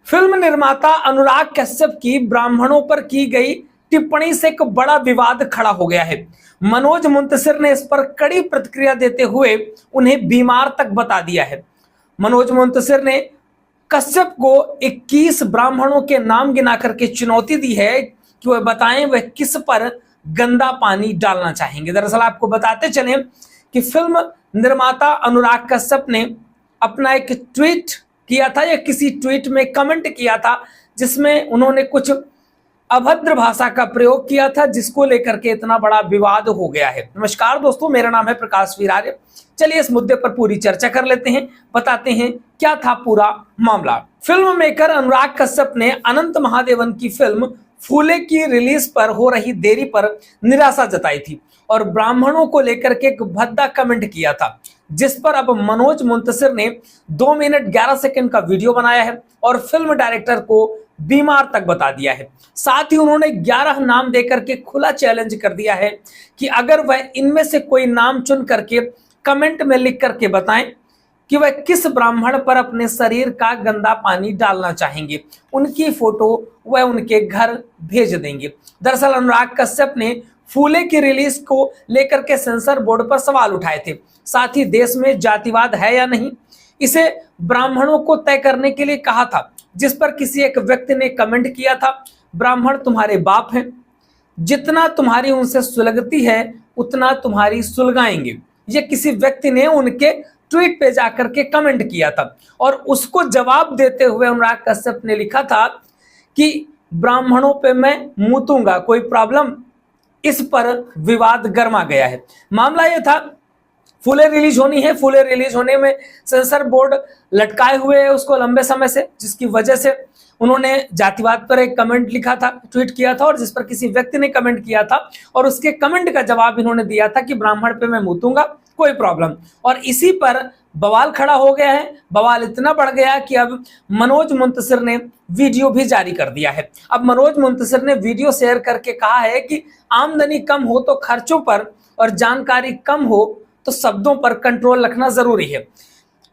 Film निर्माता अनुराग कश्यप की ब्राह्मणों पर की गई टिप्पणी से एक बड़ा विवाद खड़ा हो गया है। मनोज मुंतशिर ने इस पर कड़ी प्रतिक्रिया देते हुए उन्हें बीमार तक बता दिया है। मनोज मुंतशिर ने कश्यप को 21 ब्राह्मणों के नाम गिना करके चुनौती दी है कि वह बताएं वह किस पर गंदा पानी डालना चाहेंगे। दरअसल आपको बताते चले कि फिल्म निर्माता अनुराग कश्यप ने अपना एक ट्वीट किया था या किसी ट्वीट में कमेंट किया था जिसमें उन्होंने कुछ अभद्र भाषा का प्रयोग किया था, जिसको लेकर के इतना बड़ा विवाद हो गया है। नमस्कार दोस्तों, मेरा नाम है प्रकाश वीरार्य। चलिए इस मुद्दे पर पूरी चर्चा कर लेते हैं, बताते हैं क्या था पूरा मामला। फिल्म मेकर अनुराग कश्यप ने अनंत महादेवन की फिल्म फूले की रिलीज पर हो रही देरी पर निराशा जताई थी और ब्राह्मणों को लेकर के एक भद्दा कमेंट किया था, जिस पर अब मनोज मुंतशिर ने 2 मिनट 11 सेकंड का वीडियो बनाया है और फिल्म डायरेक्टर को बीमार तक बता दिया है। साथ ही उन्होंने 11 नाम देकर के खुला चैलेंज कर दिया है कि अगर वह इनमें से कोई नाम चुन करके कमेंट में लिख करके बताएं कि वह किस ब्राह्मण पर अपने शरीर का गंदा पानी डालना चाहेंगे, उनकी फोटो वह उनके घर भेज देंगे। दरअसल अनुराग कश्यप ने फूले की रिलीज को लेकर के सेंसर बोर्ड पर सवाल उठाए थे। साथ ही देश में जातिवाद है या नहीं, इसे ब्राह्मणों को तय करने के लिए कहा था, जिस पर किसी एक व्यक्ति ने कमेंट किया था, ब्राह्मण तुम्हारे बाप हैं, जितना तुम्हारी उनसे सुलगती है उतना तुम्हारी सुलगाएंगे। ये किसी व्यक्ति ने उनके ट्वीट पे जाकर के कमेंट किया था और उसको जवाब देते हुए अनुराग कश्यप ने लिखा था कि ब्राह्मणों पे मैं मूतूंगा, कोई प्रॉब्लम। इस पर विवाद गर्मा गया है। मामला यह था, फूले रिलीज होनी है, फूले रिलीज होने में सेंसर बोर्ड लटकाए हुए है उसको लंबे समय से, जिसकी वजह से उन्होंने जातिवाद पर एक कमेंट लिखा था, ट्वीट किया था और जिस पर किसी व्यक्ति ने कमेंट किया था और उसके कमेंट का जवाब इन्होंने दिया था कि ब्राह्मण पे मैं मूतूंगा, कोई प्रॉब्लम। और इसी पर बवाल खड़ा हो गया है। बवाल इतना बढ़ गया कि अब मनोज मुंतशिर ने वीडियो भी जारी कर दिया है। अब मनोज मुंतशिर ने वीडियो शेयर करके कहा है कि आमदनी कम हो तो खर्चों पर और जानकारी कम हो तो शब्दों पर कंट्रोल रखना जरूरी है।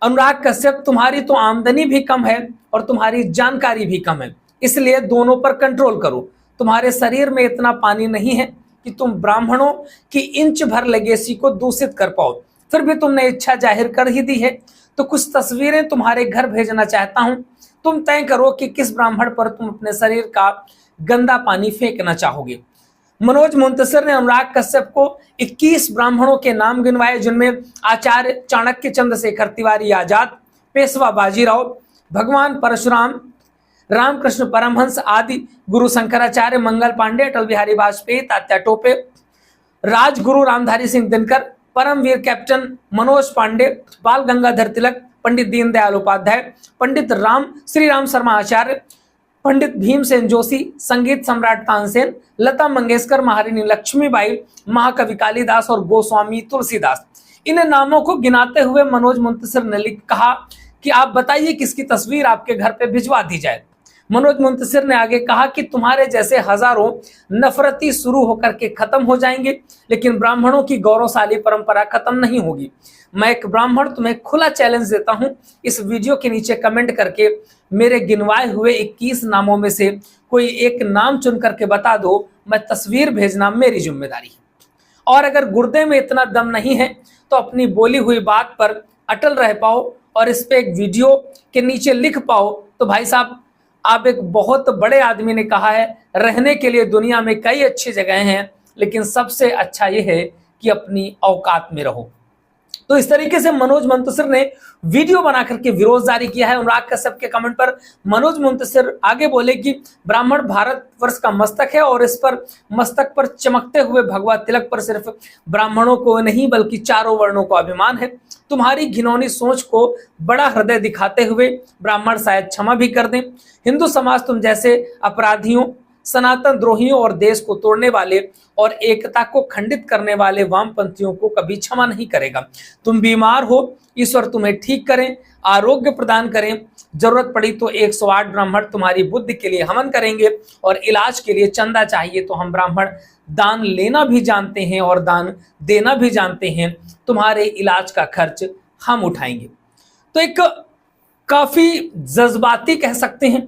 अनुराग कश्यप, तुम्हारी तो आमदनी भी कम है और तुम्हारी जानकारी भी कम है, इसलिए दोनों पर कंट्रोल करो। तुम्हारे शरीर में इतना पानी नहीं है कि तुम ब्राह्मणों की इंच भर लेगेसी को दूषित कर पाओ, फिर भी तुमने इच्छा जाहिर कर ही दी है, तो कुछ तस्वीरें तुम्हारे घर भेजना चाहता हूं। तुम तय करो कि किस ब्राह्मण पर तुम अपने शरीर का गंदा पानी फेंकना चाहोगे। मनोज मुंतशिर ने अनुराग कश्यप को 21 ब्राह्मणों के नाम गिनवाए, जिनमें आचार्य चाणक्य चंद्रशेखर तिवारी आजाद, पेशवा बाजीराव, भगवान परशुराम, रामकृष्ण परमहंस आदि, गुरु शंकराचार्य, मंगल पांडे, अटल बिहारी वाजपेयी, तात्या टोपे, राजगुरु रामधारी सिंह दिनकर, परमवीर कैप्टन मनोज पांडे, बाल गंगाधर तिलक, पंडित दीनदयाल उपाध्याय, पंडित श्री राम शर्मा आचार्य, पंडित भीमसेन जोशी, संगीत सम्राट तानसेन, लता मंगेशकर, महारानी लक्ष्मीबाई, महाकवि कालिदास और गोस्वामी तुलसीदास। इन नामों को गिनाते हुए मनोज मुंतशिर ने कहा कि आप बताइए किसकी तस्वीर आपके घर पे भिजवा दी जाए। मनोज मुंतशिर ने आगे कहा कि तुम्हारे जैसे हजारों नफरती शुरू होकर के खत्म हो जाएंगे, लेकिन ब्राह्मणों की गौरवशाली परंपरा खत्म नहीं होगी। मैं एक ब्राह्मण तुम्हें खुला चैलेंज देता हूं, इस वीडियो के नीचे कमेंट करके मेरे गिनवाए हुए 21 नामों में से कोई एक नाम चुन करके बता दो, मैं तस्वीर भेजना मेरी जिम्मेदारी है। और अगर गुर्दे में इतना दम नहीं है तो अपनी बोली हुई बात पर अटल रह पाओ और इस पे एक वीडियो के नीचे लिख पाओ, तो भाई साहब आप एक बहुत बड़े आदमी ने कहा है, रहने के लिए दुनिया में कई अच्छी जगह हैं, लेकिन सबसे अच्छा यह है कि अपनी औकात में रहो। तो इस तरीके से मनोज मुंतशिर ने वीडियो बना करके विरोध जारी किया है अनुराग कश्यप के कमेंट पर। मनोज मुंतशिर आगे बोले कि ब्राह्मण भारतवर्ष का मस्तक है और इस पर मस्तक पर चमकते हुए भगवा तिलक पर सिर्फ ब्राह्मणों को नहीं बल्कि चारों वर्णों को अभिमान है। तुम्हारी घिनौनी सोच को बड़ा हृदय दिखाते हुए ब्राह्मण शायद क्षमा भी कर दें। हिंदू समाज तुम जैसे अपराधियों, सनातन द्रोहियों और देश को तोड़ने वाले और एकता को खंडित करने वाले वामपंथियों को कभी क्षमा नहीं करेगा। तुम बीमार हो, ईश्वर तुम्हें ठीक करें, आरोग्य प्रदान करें। जरूरत पड़ी तो 108 ब्राह्मण तुम्हारी बुद्धि के लिए हवन करेंगे और इलाज के लिए चंदा चाहिए तो हम ब्राह्मण दान लेना भी जानते हैं और दान देना भी जानते हैं। तुम्हारे इलाज का खर्च हम उठाएंगे। तो एक काफी जज्बाती कह सकते हैं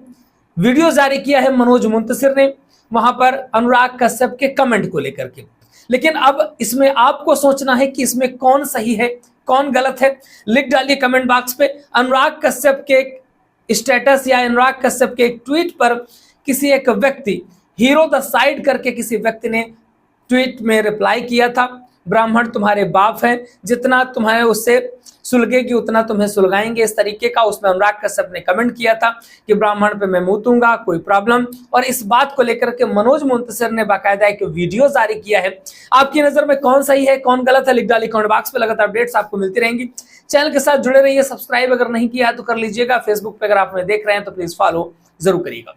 वीडियो जारी किया है मनोज मुंतशिर ने, वहां पर अनुराग कश्यप के कमेंट को लेकर के। लेकिन अब इसमें आपको सोचना है कि इसमें कौन सही है कौन गलत है। लिख डालिए कमेंट बॉक्स पे। अनुराग कश्यप के स्टेटस या अनुराग कश्यप के एक ट्वीट पर किसी एक व्यक्ति, हीरो द साइड करके किसी व्यक्ति ने ट्वीट में रिप्लाई किया था, ब्राह्मण तुम्हारे बाप हैं, जितना तुम्हारे उससे सुलगेगी उतना तुम्हें सुलगाएंगे, इस तरीके का उसमें अनुराग कश्यप ने कमेंट किया था कि ब्राह्मण पे मैं मुतूंगा, कोई प्रॉब्लम। और इस बात को लेकर के मनोज मुंतशिर ने बाकायदा एक वीडियो जारी किया है। आपकी नजर में कौन सही है कौन गलत है, लिख डालिए कमेंट बॉक्स पे। लगातार अपडेट्स आपको मिलती रहेंगी। चैनल के साथ जुड़े रहिए, सब्सक्राइब अगर नहीं किया तो कर लीजिएगा। फेसबुक पे अगर आप हमें देख रहे हैं तो प्लीज फॉलो जरूर करिएगा।